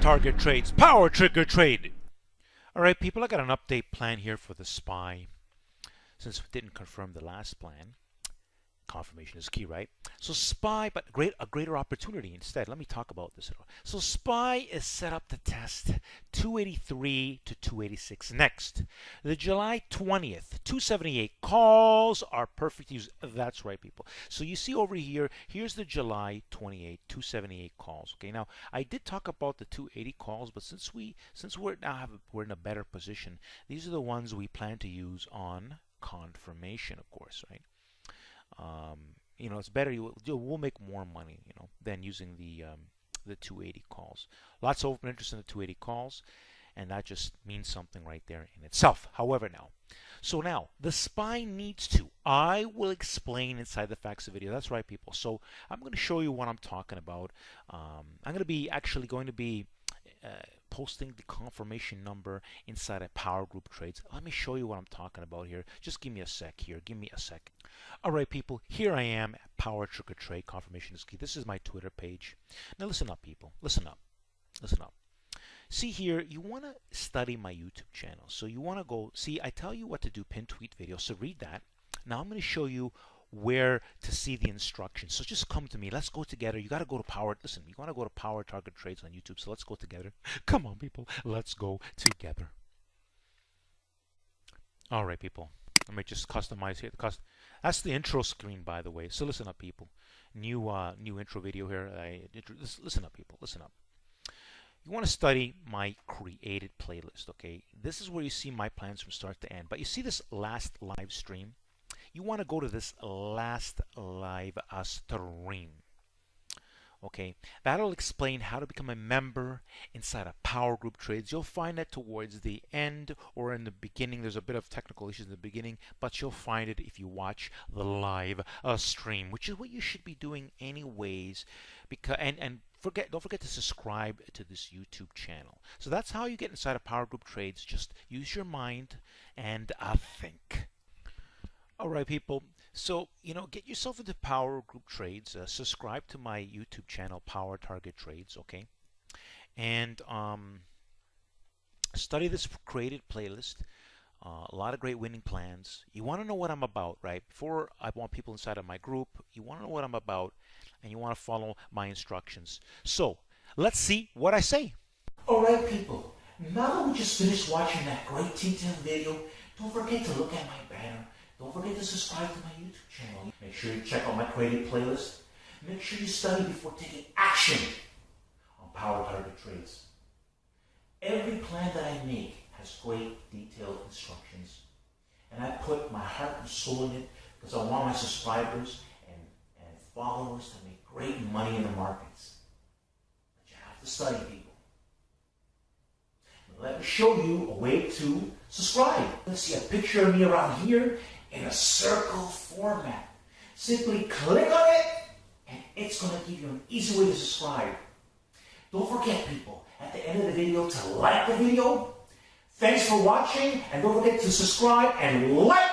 target trades, power trigger trade. All right, people, I got an update plan here for the SPY. Since we didn't confirm the last plan, confirmation is key, right? So SPY, but a greater opportunity instead. Let me talk about this. So SPY is set up to test 283 to 286 next. The July 20th, 278 calls are perfect use. That's right, people. So you see over here, here's the July 28, 278 calls. Okay, now I did talk about the 280 calls, but since we're in a better position, these are the ones we plan to use on confirmation, of course, right? You know, it's better. We'll make more money, you know, than using the 280 calls. Lots of open interest in the 280 calls, and that just means something right there in itself. However, now the SPY needs to. I will explain inside the facts of video. That's right, people. So I'm going to show you what I'm talking about. I'm going to be posting the confirmation number inside of PowerGroupTrades. Let me show you what I'm talking about here. Just give me a sec here. Give me a sec. All right, people. Here I am at Power Trigger Trade. Confirmation is key. This is my Twitter page. Now listen up, people. Listen up. Listen up. See here, you want to study my YouTube channel. So you want to go, see, I tell you what to do, pin tweet video. So read that. Now I'm going to show you where to see the instructions. So just come to me. Let's go together. You got to go to Power. Listen, you want to go to Power Target Trades on YouTube. So let's go together. Come on, people. Let's go together. All right, people. Let me just customize here. That's the intro screen, by the way. So listen up, people. New intro video here. Listen up, people. Listen up. You want to study my created playlist, okay? This is where you see my plans from start to end. But you see this last live stream? You want to go to this last live stream. Okay, that'll explain how to become a member inside of PowerGroupTrades. You'll find that towards the end or in the beginning. There's a bit of technical issues in the beginning, but you'll find it if you watch the live stream, which is what you should be doing anyways. Because don't forget to subscribe to this YouTube channel. So that's how you get inside of PowerGroupTrades. Just use your mind and think. All right, people. So, you know, get yourself into PowerGroupTrades. Subscribe to my YouTube channel, Power Target Trades, okay? And study this created playlist. A lot of great winning plans. You want to know what I'm about, right? Before I want people inside of my group, you want to know what I'm about, and you want to follow my instructions. So, let's see what I say. All right, people. Now that we just finished watching that great detailed video, don't forget to look at my banner. Don't forget to subscribe to my YouTube channel. Make sure you check out my created playlist. Make sure you study before taking action on Power Target Trades. Every plan that I make has great detailed instructions. And I put my heart and soul in it because I want my subscribers and followers to make great money in the markets. But you have to study, people. Let me show you a way to subscribe. Let's see a picture of me around here in a circle format. Simply click on it, and it's going to give you an easy way to subscribe. Don't forget, people, at the end of the video to like the video. Thanks for watching, and don't forget to subscribe and like